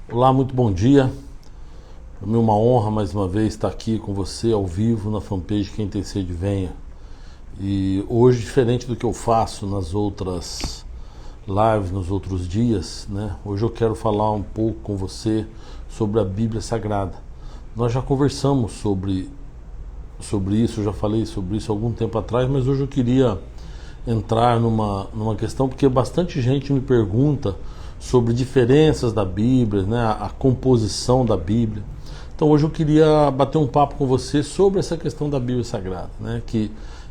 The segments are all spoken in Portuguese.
Olá, muito bom dia. Para mim é uma honra mais uma vez estar aqui com você ao vivo na fanpage Quem Tem Sede Venha. E hoje, diferente do que eu faço nas outras lives, nos outros dias, né? Hoje eu quero falar um pouco com você sobre a Bíblia Sagrada. Nós já conversamos sobre isso, eu já falei sobre isso há algum tempo atrás, mas hoje eu queria entrar numa questão, porque bastante gente me pergunta sobre diferenças da Bíblia, né, a composição da Bíblia. Então hoje eu queria bater um papo com você sobre essa questão da Bíblia Sagrada, né, que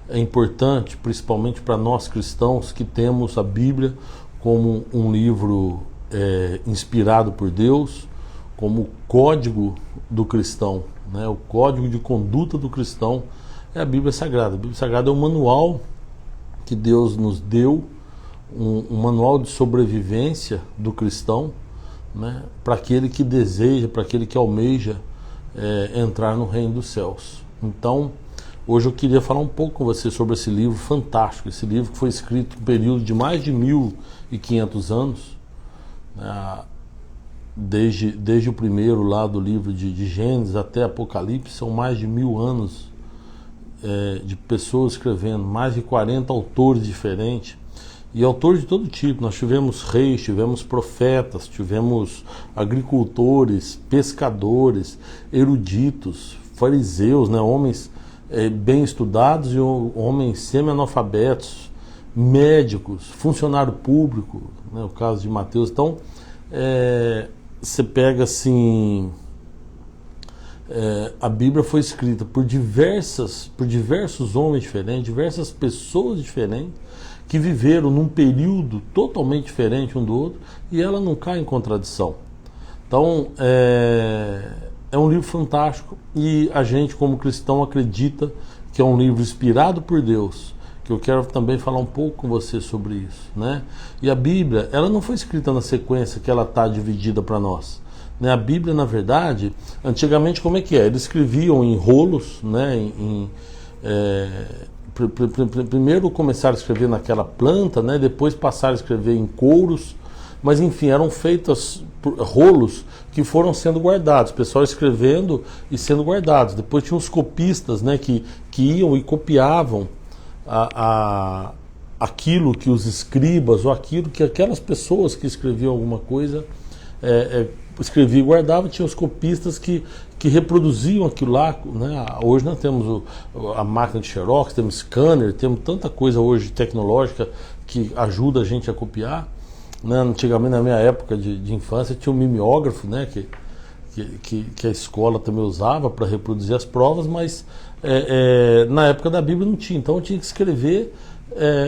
é importante, principalmente para nós cristãos que temos a Bíblia como um livro inspirado por Deus, como o código do cristão, né, o código de conduta do cristão é a Bíblia Sagrada. A Bíblia Sagrada é um manual que Deus nos deu, um manual de sobrevivência do cristão, né, para aquele que deseja, para aquele que almeja entrar no reino dos céus. Então, hoje eu queria falar um pouco com você sobre esse livro fantástico, esse livro que foi escrito em um período de mais de 1500 anos, né, desde o primeiro lá do livro de Gênesis até Apocalipse, são mais de 1000 anos de pessoas escrevendo, mais de 40 autores diferentes, e autores de todo tipo. Nós tivemos reis, tivemos profetas, tivemos agricultores, pescadores, eruditos, fariseus, né, homens bem estudados e homens semi-analfabetos, médicos, funcionário público, né, o caso de Mateus. Então, você pega assim, a Bíblia foi escrita por diversos homens diferentes, diversas pessoas diferentes, que viveram num período totalmente diferente um do outro, e ela não cai em contradição. Então, é um livro fantástico, e a gente, como cristão, acredita que é um livro inspirado por Deus, que eu quero também falar um pouco com você sobre isso, né? E a Bíblia, ela não foi escrita na sequência que ela está dividida para nós, né? A Bíblia, na verdade, antigamente, como é que é? Eles escreviam em rolos, né? Primeiro começaram a escrever naquela planta, né? Depois passaram a escrever em couros, mas enfim, eram feitos rolos que foram sendo guardados, o pessoal escrevendo e sendo guardados. Depois tinha os copistas, né? que iam e copiavam aquilo que os escribas, ou aquilo que aquelas pessoas que escreviam alguma coisa escreviam e guardavam. Tinha os copistas que reproduziam aquilo lá, né? Hoje nós temos a máquina de Xerox, temos scanner, temos tanta coisa hoje tecnológica que ajuda a gente a copiar, né? Antigamente, na minha época de infância, tinha um mimeógrafo, né? que a escola também usava para reproduzir as provas, mas na época da Bíblia não tinha, então eu tinha que escrever.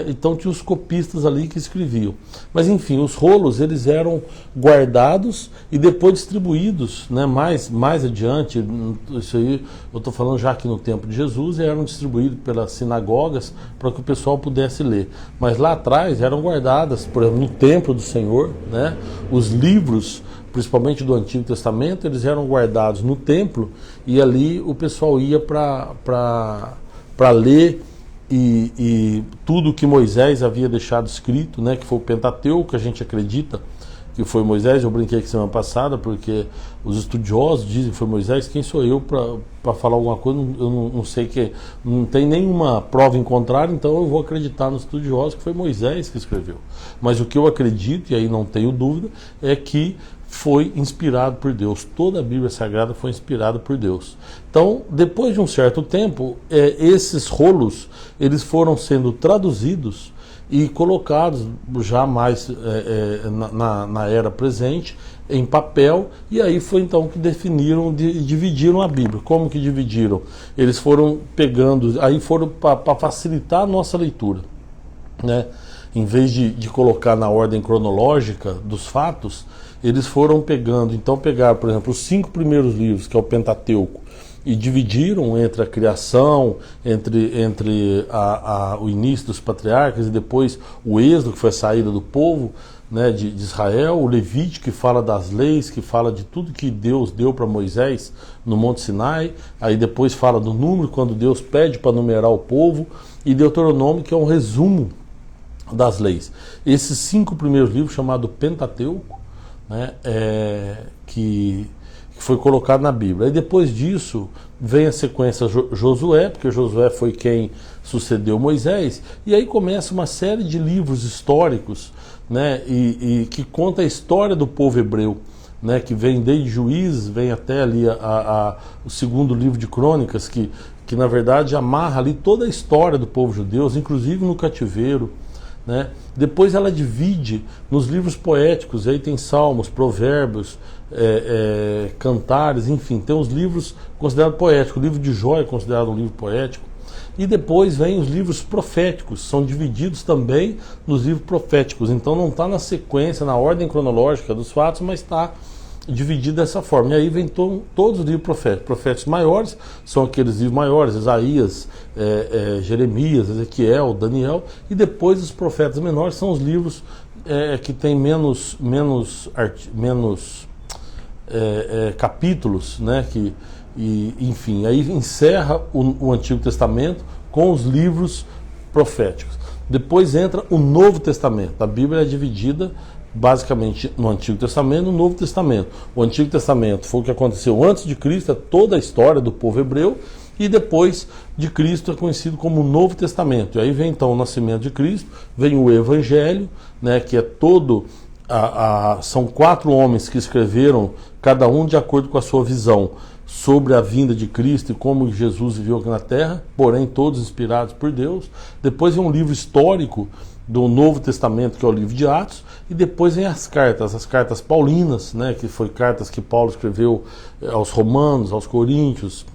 Então tinha os copistas ali que escreviam. Mas enfim, os rolos, eles eram guardados e depois distribuídos, né, mais adiante. Isso aí eu estou falando já aqui no tempo de Jesus, eram distribuídos pelas sinagogas para que o pessoal pudesse ler. Mas lá atrás eram guardadas, por exemplo, no templo do Senhor, né, os livros, principalmente do Antigo Testamento, eles eram guardados no templo, e ali o pessoal ia para ler. E tudo que Moisés havia deixado escrito, né, que foi o Pentateuco, que a gente acredita que foi Moisés. Eu brinquei aqui semana passada, porque os estudiosos dizem que foi Moisés. Quem sou eu para falar alguma coisa? Eu não sei, que não tem nenhuma prova em contrário, então eu vou acreditar nos estudiosos que foi Moisés que escreveu. Mas o que eu acredito, e aí não tenho dúvida, é que foi inspirado por Deus. Toda a Bíblia Sagrada foi inspirada por Deus. Então, depois de um certo tempo, esses rolos, eles foram sendo traduzidos e colocados já mais na era presente, em papel, e aí foi então que dividiram a Bíblia. Como que dividiram? Eles foram pegando, aí foram para facilitar a nossa leitura, né? Em vez de colocar na ordem cronológica dos fatos, eles foram pegando. Então pegaram, por exemplo, os 5 primeiros livros, que é o Pentateuco, e dividiram entre a criação, entre o início dos patriarcas, e depois o Êxodo, que foi a saída do povo, né, de Israel, o Levítico, que fala das leis, que fala de tudo que Deus deu para Moisés no Monte Sinai. Aí depois fala do número, quando Deus pede para numerar o povo, e Deuteronômio, que é um resumo das leis. Esses 5 primeiros livros, chamado Pentateuco, né, que foi colocado na Bíblia. E depois disso vem a sequência Josué, porque Josué foi quem sucedeu Moisés, e aí começa uma série de livros históricos, né, e que conta a história do povo hebreu, né, que vem desde Juízes, vem até ali o segundo livro de Crônicas, que na verdade amarra ali toda a história do povo judeu, inclusive no cativeiro, né? Depois ela divide nos livros poéticos, aí tem Salmos, Provérbios, Cantares, enfim, tem os livros considerados poéticos. O livro de Jó é considerado um livro poético. E depois vem os livros proféticos, são divididos também nos livros proféticos. Então não está na sequência, na ordem cronológica dos fatos, mas está dividido dessa forma. E aí vem todos os livros proféticos. Profetas maiores são aqueles livros maiores, Isaías, Jeremias, Ezequiel, Daniel, e depois os profetas menores são os livros que têm menos capítulos, né? Enfim, aí encerra o Antigo Testamento com os livros proféticos. Depois entra o Novo Testamento. A Bíblia é dividida basicamente no Antigo Testamento e no Novo Testamento. O Antigo Testamento foi o que aconteceu antes de Cristo, é toda a história do povo hebreu, e depois de Cristo é conhecido como o Novo Testamento. E aí vem então o nascimento de Cristo, vem o Evangelho, né, que é todo... são 4 homens que escreveram, cada um de acordo com a sua visão, sobre a vinda de Cristo e como Jesus viveu aqui na Terra, porém todos inspirados por Deus. Depois vem um livro histórico do Novo Testamento, que é o livro de Atos, e depois vem as cartas paulinas, né, que foi cartas que Paulo escreveu aos Romanos, aos Coríntios,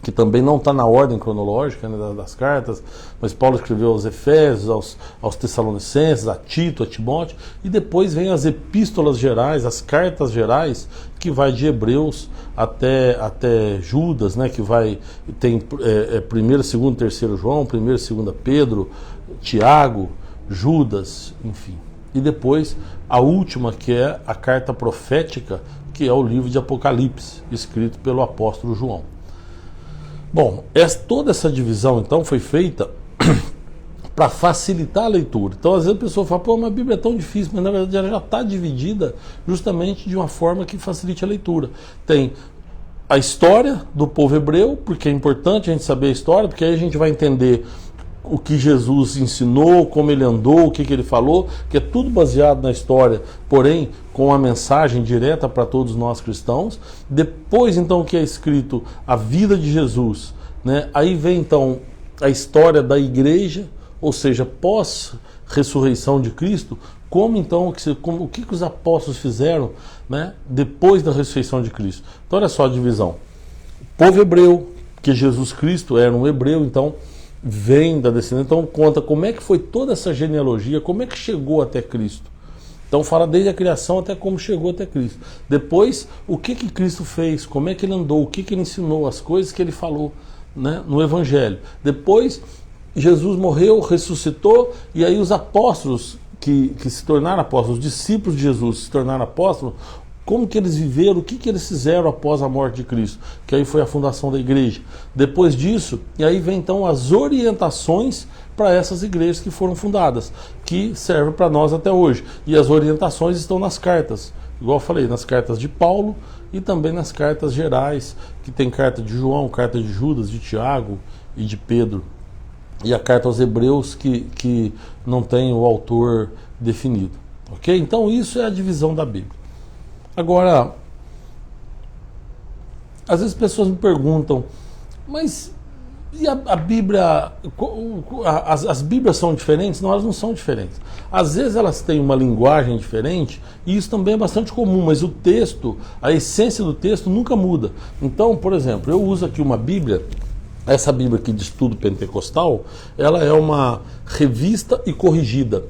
que também não está na ordem cronológica, né, das cartas, mas Paulo escreveu aos Efésios, aos Tessalonicenses, a Tito, a Timóteo, e depois vem as epístolas gerais, as cartas gerais, que vai de Hebreus até Judas, né, que tem 1º, 2º, 3º João, 1º, 2º Pedro, Tiago, Judas, enfim. E depois a última, que é a carta profética, que é o livro de Apocalipse, escrito pelo apóstolo João. Bom, toda essa divisão então foi feita para facilitar a leitura. Então às vezes a pessoa fala, pô, mas a Bíblia é tão difícil, mas na verdade ela já está dividida justamente de uma forma que facilite a leitura. Tem a história do povo hebreu, porque é importante a gente saber a história, porque aí a gente vai entender o que Jesus ensinou, como ele andou, o que ele falou, que é tudo baseado na história, porém com uma mensagem direta para todos nós cristãos. Depois então que é escrito a vida de Jesus, né? Aí vem então a história da igreja, ou seja, pós ressurreição de Cristo, como então o que os apóstolos fizeram, né, depois da ressurreição de Cristo. Então olha só a divisão. O povo hebreu, que Jesus Cristo era um hebreu, então vem da descendência, então conta como é que foi toda essa genealogia, como é que chegou até Cristo. Então fala desde a criação até como chegou até Cristo. Depois, o que Cristo fez, como é que ele andou, o que ele ensinou, as coisas que ele falou, né, no Evangelho. Depois, Jesus morreu, ressuscitou, e aí os apóstolos que se tornaram apóstolos, os discípulos de Jesus se tornaram apóstolos, como que eles viveram, o que eles fizeram após a morte de Cristo, que aí foi a fundação da igreja. Depois disso, e aí vem então as orientações para essas igrejas que foram fundadas, que servem para nós até hoje. E as orientações estão nas cartas, igual eu falei, nas cartas de Paulo e também nas cartas gerais, que tem carta de João, carta de Judas, de Tiago e de Pedro. E a carta aos Hebreus que não tem o autor definido. Ok? Então isso é a divisão da Bíblia. Agora, às vezes as pessoas me perguntam, mas e a Bíblia, as Bíblias são diferentes? Não, elas não são diferentes. Às vezes elas têm uma linguagem diferente, e isso também é bastante comum, mas o texto, a essência do texto nunca muda. Então, por exemplo, eu uso aqui uma Bíblia, essa Bíblia aqui de estudo pentecostal, ela é uma revista e corrigida.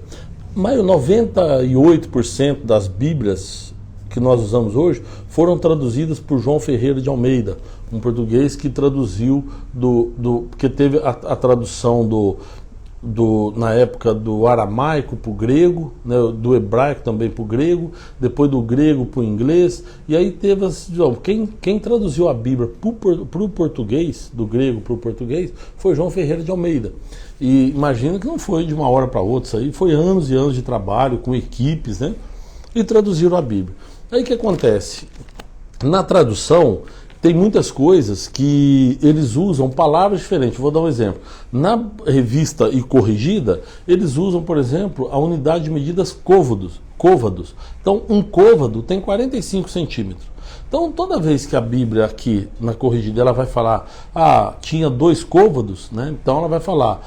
Mas 98% das Bíblias que nós usamos hoje foram traduzidas por João Ferreira de Almeida, um português que traduziu porque teve a tradução na época do aramaico para o grego, né, do hebraico também para o grego, depois do grego para o inglês, e aí teve quem traduziu a Bíblia para o português, do grego para o português, foi João Ferreira de Almeida. E imagina que não foi de uma hora para outra, isso aí foi anos e anos de trabalho com equipes, né, e traduziram a Bíblia. Aí o que acontece? Na tradução, tem muitas coisas que eles usam palavras diferentes. Vou dar um exemplo. Na revista e corrigida, eles usam, por exemplo, a unidade de medidas côvados. Então, um côvado tem 45 centímetros. Então, toda vez que a Bíblia aqui, na corrigida, ela vai falar, tinha 2 côvados, né? Então ela vai falar,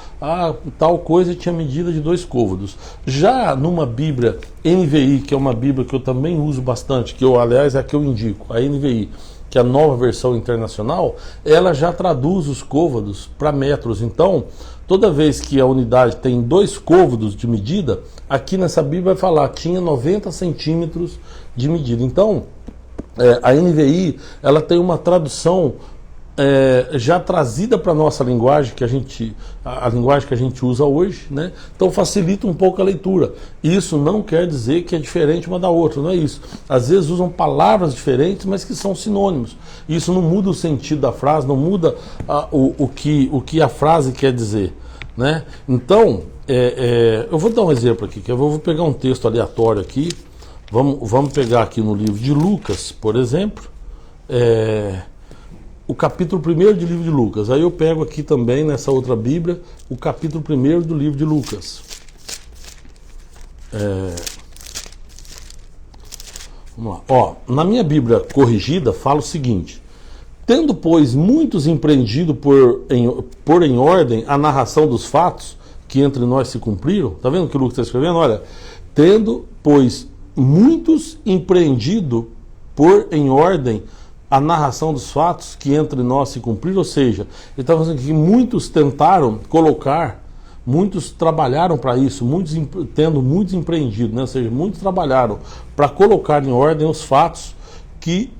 tal coisa tinha medida de 2 côvados. Já numa Bíblia NVI, que é uma Bíblia que eu também uso bastante, aliás, é a que eu indico, a NVI, que é a nova versão internacional, ela já traduz os côvados para metros. Então, toda vez que a unidade tem 2 côvados de medida, aqui nessa Bíblia vai falar, tinha 90 centímetros de medida. Então, a NVI, ela tem uma tradução já trazida para a nossa linguagem, a linguagem que a gente usa hoje, né? Então facilita um pouco a leitura. Isso não quer dizer que é diferente uma da outra, não é isso. Às vezes usam palavras diferentes, mas que são sinônimos. Isso não muda o sentido da frase, não muda o que a frase quer dizer, né? Então, eu vou dar um exemplo aqui, que eu vou pegar um texto aleatório aqui. Vamos pegar aqui no livro de Lucas, por exemplo, o capítulo 1 do livro de Lucas. Aí eu pego aqui também, nessa outra Bíblia, o capítulo 1 do livro de Lucas. Vamos lá. Na minha Bíblia corrigida fala o seguinte: tendo, pois, muitos empreendido por em ordem a narração dos fatos que entre nós se cumpriram. Está vendo o que o Lucas está escrevendo? Olha, tendo, pois, muitos empreendido por em ordem a narração dos fatos que entre nós se cumpriram, ou seja, ele está falando que muitos tentaram colocar, muitos trabalharam para isso, muitos empreendido, né? Ou seja, muitos trabalharam para colocar em ordem os fatos que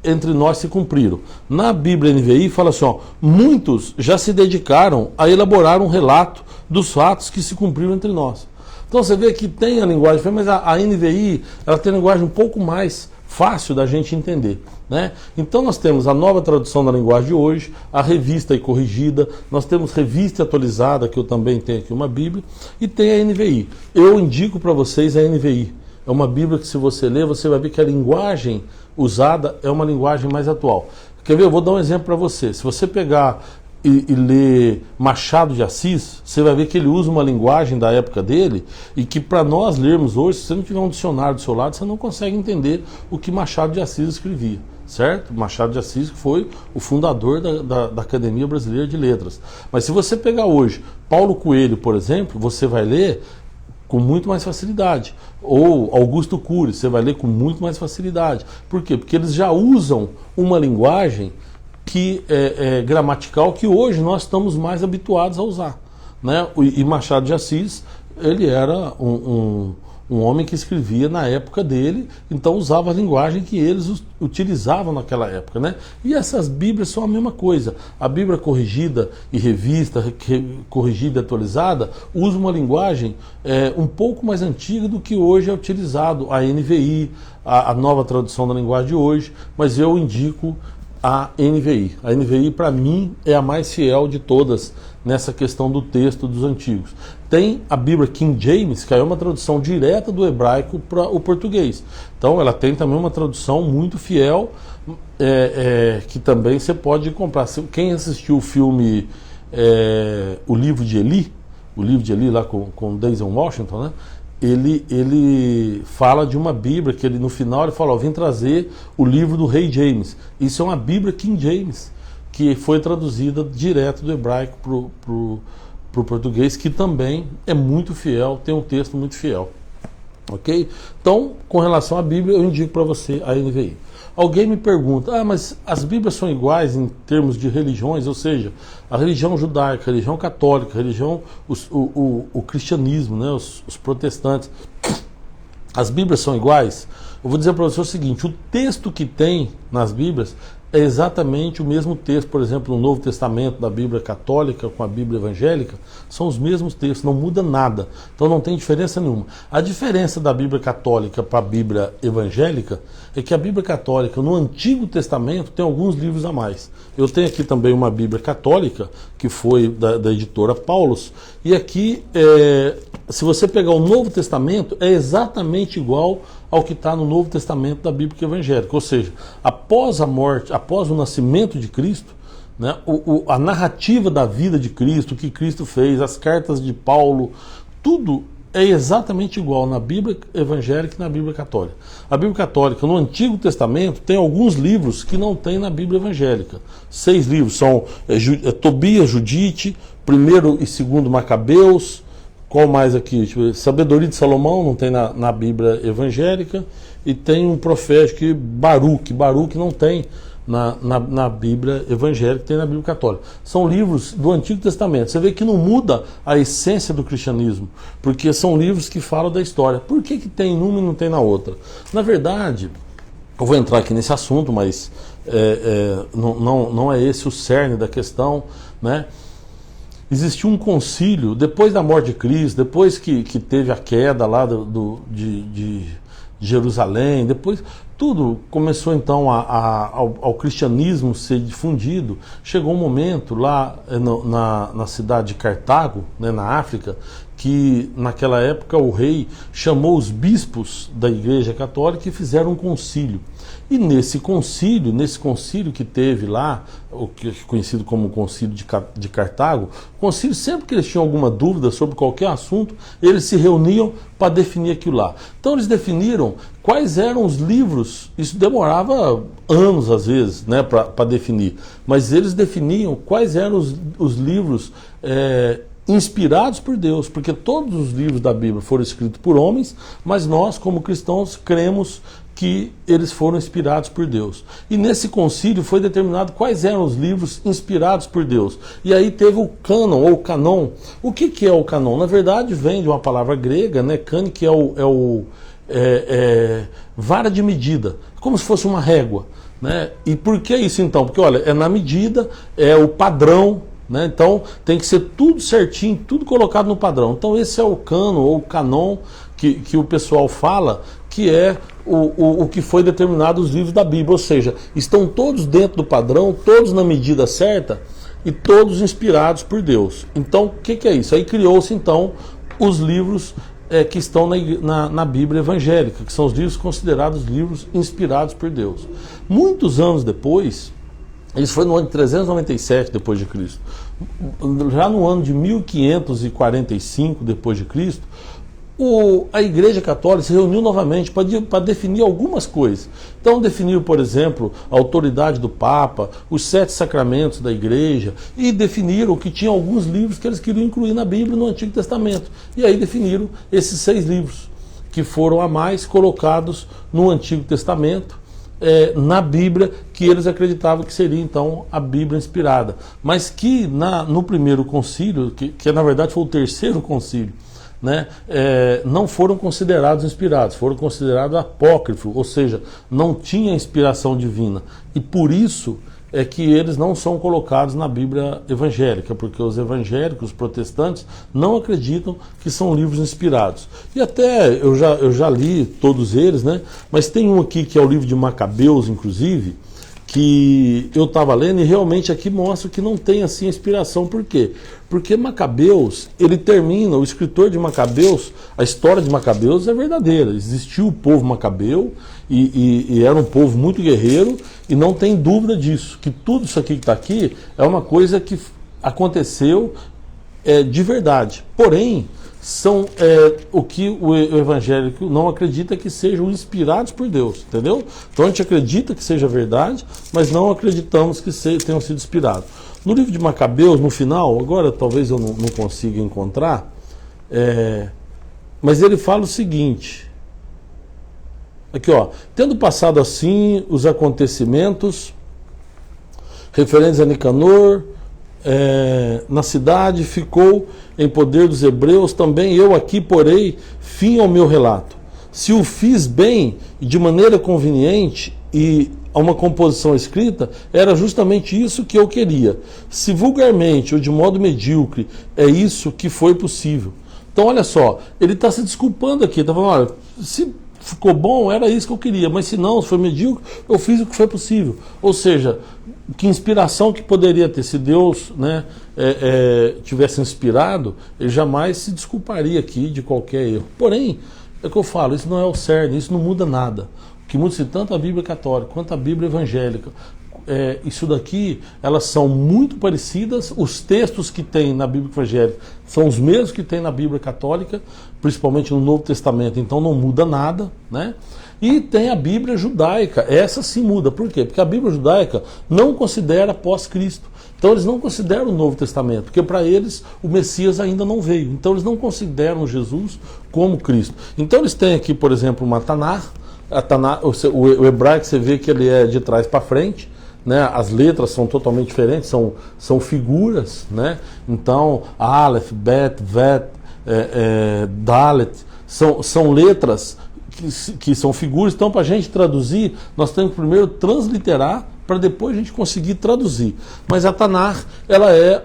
entre nós se cumpriram. Na Bíblia NVI fala assim, muitos já se dedicaram a elaborar um relato dos fatos que se cumpriram entre nós. Então você vê que tem a linguagem, mas a NVI ela tem a linguagem um pouco mais fácil da gente entender, né? Então nós temos a nova tradução da linguagem de hoje, a revista e corrigida, nós temos revista atualizada, que eu também tenho aqui uma Bíblia, e tem a NVI. Eu indico para vocês a NVI. É uma Bíblia que, se você ler, você vai ver que a linguagem usada é uma linguagem mais atual. Quer ver? Eu vou dar um exemplo para você. Se você pegar e ler Machado de Assis, você vai ver que ele usa uma linguagem da época dele e que, para nós lermos hoje, se você não tiver um dicionário do seu lado, você não consegue entender o que Machado de Assis escrevia, certo? Machado de Assis foi o fundador da Academia Brasileira de Letras. Mas se você pegar hoje Paulo Coelho, por exemplo, você vai ler com muito mais facilidade. Ou Augusto Cury, você vai ler com muito mais facilidade. Por quê? Porque eles já usam uma linguagem que é gramatical, que hoje nós estamos mais habituados a usar, né? E Machado de Assis, ele era um homem que escrevia na época dele, então usava a linguagem que eles utilizavam naquela época, né? E essas Bíblias são a mesma coisa. A Bíblia corrigida e revista, corrigida e atualizada, usa uma linguagem um pouco mais antiga do que hoje é utilizado, a NVI, a nova tradução da linguagem de hoje, mas eu indico a NVI. A NVI, para mim, é a mais fiel de todas nessa questão do texto dos antigos. Tem a Bíblia King James, que é uma tradução direta do hebraico para o português. Então, ela tem também uma tradução muito fiel, que também você pode comprar. Quem assistiu o filme O Livro de Eli, lá com Denzel Washington, né? Ele fala de uma Bíblia que ele, no final, ele fala: vim trazer o livro do rei James. Isso é uma Bíblia King James, que foi traduzida direto do hebraico para o português, que também é muito fiel, tem um texto muito fiel. Ok? Então, com relação à Bíblia, eu indico para você a NVI. Alguém me pergunta, mas as Bíblias são iguais em termos de religiões, ou seja, a religião judaica, a religião católica, a religião, o cristianismo, né, os protestantes, as Bíblias são iguais? Eu vou dizer para você o seguinte: o texto que tem nas Bíblias é exatamente o mesmo texto. Por exemplo, no Novo Testamento da Bíblia católica com a Bíblia evangélica, são os mesmos textos, não muda nada. Então não tem diferença nenhuma. A diferença da Bíblia católica para a Bíblia evangélica é que a Bíblia Católica, no Antigo Testamento, tem alguns livros a mais. Eu tenho aqui também uma Bíblia Católica, que foi da editora Paulus, e aqui, se você pegar o Novo Testamento, é exatamente igual ao que está no Novo Testamento da Bíblia Evangélica. Ou seja, após a morte, após o nascimento de Cristo, né, a narrativa da vida de Cristo, o que Cristo fez, as cartas de Paulo, tudo é exatamente igual na Bíblia Evangélica e na Bíblia Católica. A Bíblia Católica, no Antigo Testamento, tem alguns livros que não tem na Bíblia Evangélica. 6 livros, são Tobias, Judite, 1º e 2º Macabeus, qual mais aqui? Sabedoria de Salomão, não tem na Bíblia Evangélica, e tem um profético, Baruque não tem na Bíblia Evangélica, tem na Bíblia Católica. São livros do Antigo Testamento. Você vê que não muda a essência do cristianismo, porque são livros que falam da história. Por que tem numa e não tem na outra? Na verdade, eu vou entrar aqui nesse assunto, mas não é esse o cerne da questão, né? Existiu um concílio, depois da morte de Cristo, depois que teve a queda lá de Jerusalém, depois tudo começou então ao cristianismo ser difundido. Chegou um momento lá na cidade de Cartago, né, na África, que naquela época o rei chamou os bispos da Igreja Católica e fizeram um concílio. E nesse concílio que teve lá, o que é conhecido como Concílio de Cartago, o concílio, sempre que eles tinham alguma dúvida sobre qualquer assunto, eles se reuniam para definir aquilo lá. Então eles definiram quais eram os livros, isso demorava anos às vezes, né, para definir, mas eles definiam quais eram os livros inspirados por Deus, porque todos os livros da Bíblia foram escritos por homens, mas nós, como cristãos, cremos que eles foram inspirados por Deus. E nesse concílio foi determinado quais eram os livros inspirados por Deus. E aí teve o cânon, ou canon. O que é o canon? Na verdade, vem de uma palavra grega, né, kane, que é vara de medida, como se fosse uma régua, né? E por que isso então? Porque, olha, é na medida, é o padrão, né? Então tem que ser tudo certinho, tudo colocado no padrão. Então esse é o cânon ou canon que o pessoal fala, que é o que foi determinado os livros da Bíblia, ou seja, estão todos dentro do padrão, todos na medida certa e todos inspirados por Deus. Então o que é isso? Aí criou-se então os livros que estão na Bíblia evangélica, que são os livros considerados livros inspirados por Deus. Muitos anos depois, isso foi no ano de 397 depois de Cristo. Já no ano de 1545 depois de Cristo, a Igreja Católica se reuniu novamente para definir algumas coisas. Então definiu, por exemplo, a autoridade do Papa, os 7 sacramentos da Igreja, e definiram que tinha alguns livros que eles queriam incluir na Bíblia no Antigo Testamento. E aí definiram esses 6 livros, que foram a mais colocados no Antigo Testamento, na Bíblia, que eles acreditavam que seria então a Bíblia inspirada, mas que no primeiro concílio, que na verdade foi o terceiro concílio, né, não foram considerados inspirados, foram considerados apócrifos, ou seja, não tinha inspiração divina, e por isso é que eles não são colocados na Bíblia evangélica, porque os evangélicos, os protestantes, não acreditam que são livros inspirados. E até eu já li todos eles, né? Mas tem um aqui que é o livro de Macabeus, inclusive, que eu estava lendo, e realmente aqui mostra que não tem assim inspiração. Por quê? Porque Macabeus, ele termina, o escritor de Macabeus, a história de Macabeus é verdadeira. Existiu o povo macabeu e era um povo muito guerreiro, e não tem dúvida disso, que tudo isso aqui que está aqui é uma coisa que aconteceu de verdade. Porém, são o que o evangélico não acredita que sejam inspirados por Deus, entendeu? Então a gente acredita que seja verdade, mas não acreditamos que tenham sido inspirados. No livro de Macabeus, no final, agora talvez eu não consiga encontrar, mas ele fala o seguinte, aqui ó, tendo passado assim os acontecimentos referentes a Nicanor, na cidade, ficou em poder dos hebreus, também eu aqui porei fim ao meu relato. Se o fiz bem e de maneira conveniente e a uma composição escrita, era justamente isso que eu queria. Se vulgarmente ou de modo medíocre, é isso que foi possível. Então olha só, ele está se desculpando aqui, está falando, olha, se ficou bom, era isso que eu queria, mas se não, se foi medíocre, eu fiz o que foi possível. Ou seja, que inspiração que poderia ter, se Deus, né, tivesse inspirado, ele jamais se desculparia aqui de qualquer erro. Porém, é o que eu falo, isso não é o cerne, isso não muda nada. O que muda tanto a Bíblia católica quanto a Bíblia evangélica, isso daqui, elas são muito parecidas. Os textos que tem na Bíblia evangélica são os mesmos que tem na Bíblia católica, principalmente no Novo Testamento, então não muda nada, né? E tem a Bíblia judaica, essa sim muda. Por quê? Porque a Bíblia judaica não considera pós-Cristo. Então eles não consideram o Novo Testamento, porque para eles o Messias ainda não veio. Então eles não consideram Jesus como Cristo. Então eles têm aqui, por exemplo, uma Tanar. O hebraico você vê que ele é de trás para frente, né? As letras são totalmente diferentes, são figuras, né? Então, Aleph, Bet, Vet, Dalet, são letras que são figuras. Então, para a gente traduzir, nós temos que primeiro transliterar para depois a gente conseguir traduzir. Mas a Tanar, ela é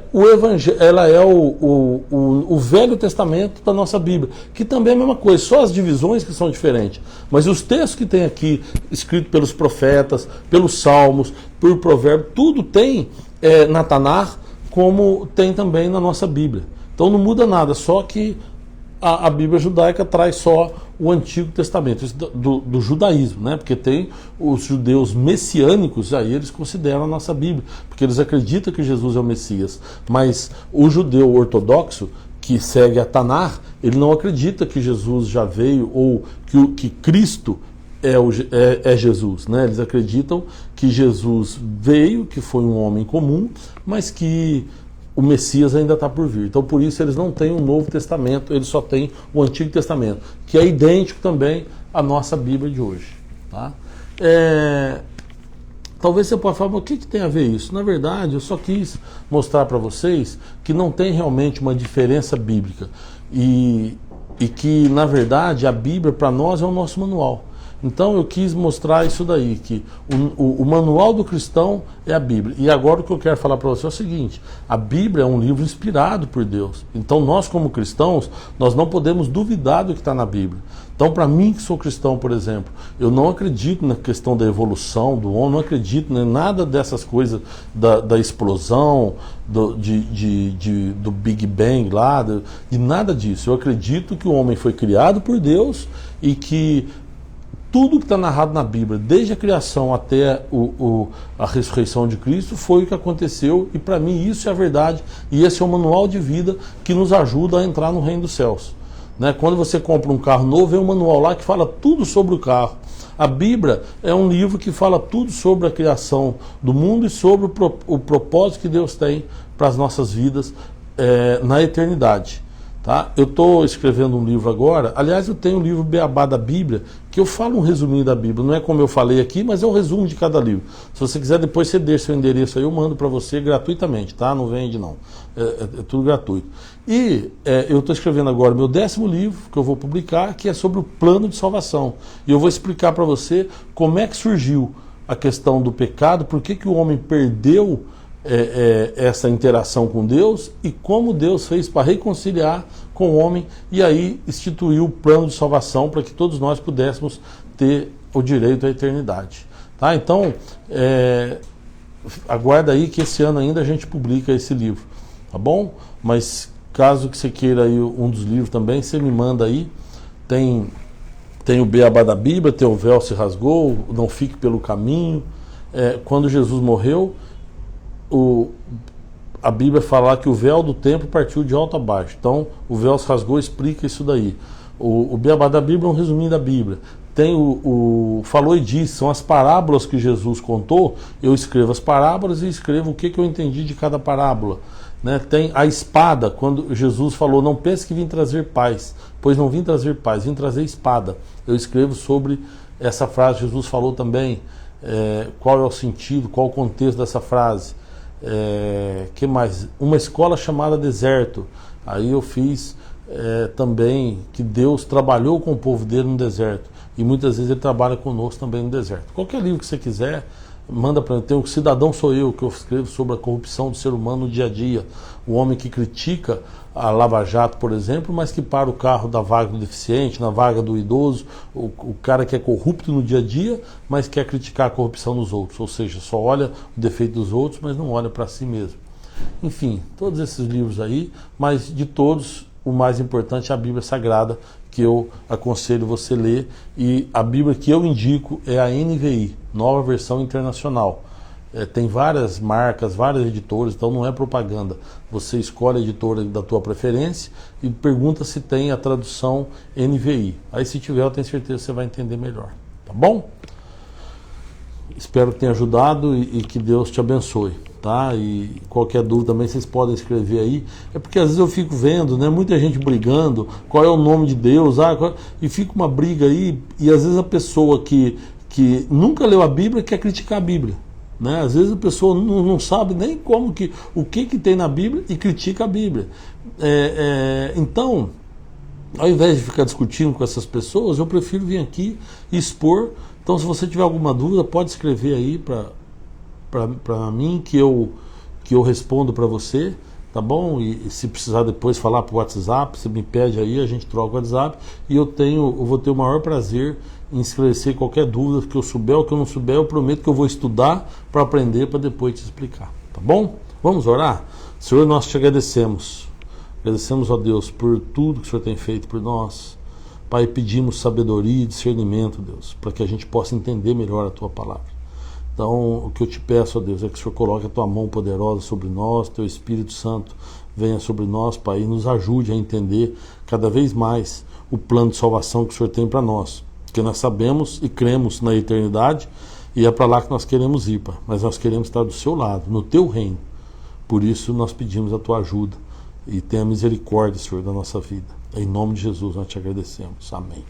o Velho Testamento da nossa Bíblia, que também é a mesma coisa, só as divisões que são diferentes. Mas os textos que tem aqui, escritos pelos profetas, pelos salmos, por provérbio, tudo tem na Tanar, como tem também na nossa Bíblia. Então não muda nada, só que a Bíblia judaica traz só o Antigo Testamento, isso do judaísmo, né? Porque tem os judeus messiânicos, aí eles consideram a nossa Bíblia, porque eles acreditam que Jesus é o Messias. Mas o judeu ortodoxo, que segue a Tanar, ele não acredita que Jesus já veio, ou que Cristo é Jesus, né? Eles acreditam que Jesus veio, que foi um homem comum, mas que o Messias ainda está por vir. Então, por isso, eles não têm o Novo Testamento, eles só têm o Antigo Testamento, que é idêntico também à nossa Bíblia de hoje. Tá? Talvez você possa falar, mas o que tem a ver isso? Na verdade, eu só quis mostrar para vocês que não tem realmente uma diferença bíblica. E que, na verdade, a Bíblia, para nós, é o nosso manual. Então eu quis mostrar isso daí, que o manual do cristão é a Bíblia. E agora o que eu quero falar para você é o seguinte: a Bíblia é um livro inspirado por Deus. Então nós, como cristãos, nós não podemos duvidar do que está na Bíblia. Então, para mim que sou cristão, por exemplo, eu não acredito na questão da evolução do homem, não acredito em nada dessas coisas da explosão, do Big Bang lá, de nada disso. Eu acredito que o homem foi criado por Deus e que tudo que está narrado na Bíblia, desde a criação até a ressurreição de Cristo, foi o que aconteceu, e para mim isso é a verdade, e esse é o manual de vida que nos ajuda a entrar no reino dos céus. Né? Quando você compra um carro novo, vem um manual lá que fala tudo sobre o carro. A Bíblia é um livro que fala tudo sobre a criação do mundo e sobre o propósito que Deus tem para as nossas vidas na eternidade. Tá? Eu estou escrevendo um livro agora. Aliás, eu tenho um livro Beabá da Bíblia, que eu falo um resuminho da Bíblia. Não é como eu falei aqui, mas é um resumo de cada livro. Se você quiser, depois você deixa seu endereço aí, eu mando para você gratuitamente, tá? Não vende não, é tudo gratuito. E eu estou escrevendo agora meu 10º livro, que eu vou publicar, que é sobre o plano de salvação. E eu vou explicar para você como é que surgiu a questão do pecado, por que o homem perdeu essa interação com Deus e como Deus fez para reconciliar com o homem, e aí instituiu o plano de salvação para que todos nós pudéssemos ter o direito à eternidade. Tá? Então, aguarda aí que esse ano ainda a gente publica esse livro, tá bom? Mas caso que você queira aí um dos livros também, você me manda aí. Tem o Beabá da Bíblia, tem o Véu se rasgou, Não Fique pelo Caminho. Quando Jesus morreu, a Bíblia fala que o véu do templo partiu de alto a baixo. Então, o véu se rasgou, explica isso daí. O Beabá da Bíblia é um resuminho da Bíblia. Tem o Falou e Disse, são as parábolas que Jesus contou. Eu escrevo as parábolas e escrevo o que eu entendi de cada parábola. Né? Tem a espada, quando Jesus falou, não pense que vim trazer paz, pois não vim trazer paz, vim trazer espada. Eu escrevo sobre essa frase. Jesus falou também qual é o sentido, qual o contexto dessa frase. Que mais? Uma escola chamada deserto. Aí eu fiz também que Deus trabalhou com o povo dele no deserto. e muitas vezes ele trabalha conosco também no deserto. Qualquer livro que você quiser, manda para mim. Tem o Cidadão Sou Eu, que eu escrevo sobre a corrupção do ser humano no dia a dia. O homem que critica a Lava Jato, por exemplo, mas que para o carro da vaga do deficiente, na vaga do idoso, o cara que é corrupto no dia a dia, mas quer criticar a corrupção nos outros, ou seja, só olha o defeito dos outros, mas não olha para si mesmo. Enfim, todos esses livros aí, mas de todos, o mais importante é a Bíblia Sagrada, que eu aconselho você ler, e a Bíblia que eu indico é a NVI, Nova Versão Internacional. Tem várias marcas, várias editoras, então não é propaganda. Você escolhe a editora da tua preferência e pergunta se tem a tradução NVI. Aí se tiver, eu tenho certeza que você vai entender melhor. Tá bom? Espero que tenha ajudado e que Deus te abençoe. Tá? E qualquer dúvida também vocês podem escrever aí. É porque às vezes eu fico vendo, né, muita gente brigando, qual é o nome de Deus, e fica uma briga aí, e às vezes a pessoa que nunca leu a Bíblia quer criticar a Bíblia. Né? Às vezes a pessoa não sabe nem o que tem na Bíblia e critica a Bíblia. Então, ao invés de ficar discutindo com essas pessoas, eu prefiro vir aqui e expor. Então, se você tiver alguma dúvida, pode escrever aí para mim, que eu respondo para você, tá bom? E se precisar depois falar por WhatsApp, você me pede aí, a gente troca o WhatsApp, e eu vou ter o maior prazer em esclarecer qualquer dúvida que eu souber ou que eu não souber. Eu prometo que eu vou estudar para aprender, para depois te explicar, tá bom? Vamos orar? Senhor, nós te agradecemos, a Deus por tudo que o Senhor tem feito por nós. Pai, pedimos sabedoria e discernimento, Deus, para que a gente possa entender melhor a tua palavra. Então, o que eu te peço, ó Deus, é que o Senhor coloque a tua mão poderosa sobre nós, teu Espírito Santo venha sobre nós, Pai, e nos ajude a entender cada vez mais o plano de salvação que o Senhor tem para nós. Porque nós sabemos e cremos na eternidade, e é para lá que nós queremos ir, Pai. Mas nós queremos estar do seu lado, no teu reino. Por isso nós pedimos a tua ajuda, e tenha misericórdia, Senhor, da nossa vida. Em nome de Jesus nós te agradecemos. Amém.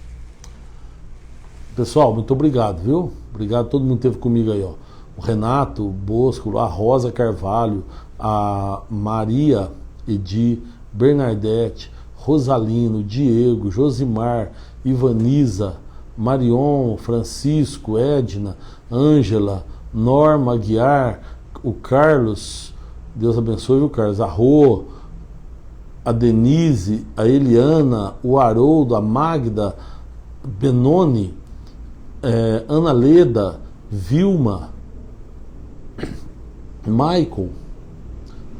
Pessoal, muito obrigado, viu? Obrigado a todo mundo que esteve comigo aí, ó. O Renato Bosco, a Rosa Carvalho, a Maria Edi, Bernadette, Rosalino, Diego, Josimar, Ivaniza, Marion, Francisco, Edna, Ângela, Norma Aguiar, o Carlos, Deus abençoe o Carlos, a Rô, a Denise, a Eliana, o Haroldo, a Magda, Benoni, Ana Leda, Vilma, Michael,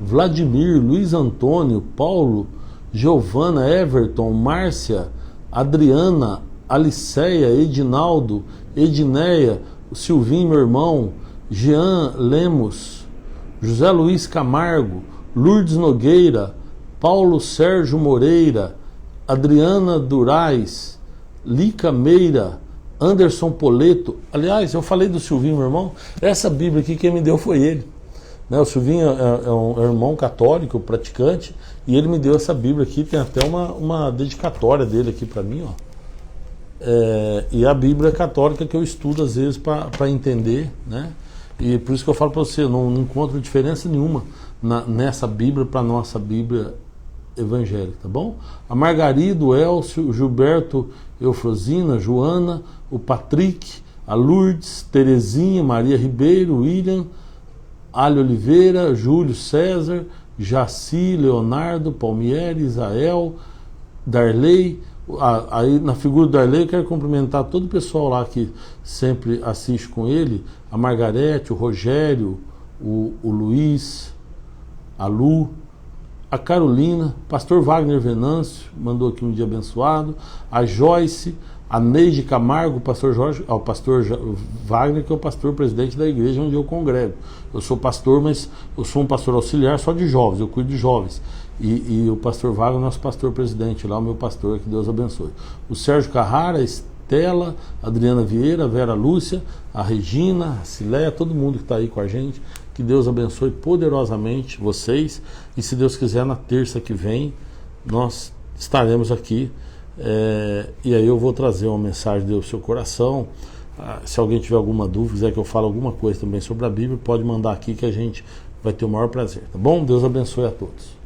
Vladimir, Luiz Antônio, Paulo, Giovana, Everton, Márcia, Adriana, Aliceia, Edinaldo, Edneia, o Silvinho, meu irmão, Jean Lemos, José Luiz Camargo, Lourdes Nogueira, Paulo Sérgio Moreira, Adriana Durais, Lica Meira, Anderson Poleto. Aliás, eu falei do Silvinho, meu irmão. Essa Bíblia aqui quem me deu foi ele. Né? O Silvinho é um irmão católico, praticante, e ele me deu essa Bíblia aqui. Tem até uma dedicatória dele aqui para mim, ó. E a Bíblia católica que eu estudo às vezes para entender, né? E por isso que eu falo para você, não encontro diferença nenhuma nessa Bíblia para a nossa Bíblia evangélica, tá bom? A Margarida, o Elcio, o Gilberto, Eufrosina, Joana, o Patrick, a Lourdes, Terezinha, Maria Ribeiro, William, Alho Oliveira, Júlio César, Jaci, Leonardo, Palmieri, Isael, Darley. Aí na figura do Darley eu quero cumprimentar todo o pessoal lá que sempre assiste com ele, a Margarete, o Rogério, o Luiz, a Lu, a Carolina, pastor Wagner Venâncio mandou aqui um dia abençoado, a Joyce, a Neide Camargo, o pastor Jorge, o pastor Wagner, que é o pastor presidente da igreja onde eu congrego. Eu sou pastor, mas eu sou um pastor auxiliar só de jovens, eu cuido de jovens. E o pastor Wagner é nosso pastor presidente lá, o meu pastor, que Deus abençoe. O Sérgio Carrara, a Estela, a Adriana Vieira, a Vera Lúcia, a Regina, a Cileia, todo mundo que está aí com a gente. Que Deus abençoe poderosamente vocês. E se Deus quiser, na terça que vem, nós estaremos aqui. E aí eu vou trazer uma mensagem do seu coração. Se alguém tiver alguma dúvida, quiser que eu fale alguma coisa também sobre a Bíblia, pode mandar aqui que a gente vai ter o maior prazer. Tá bom? Deus abençoe a todos.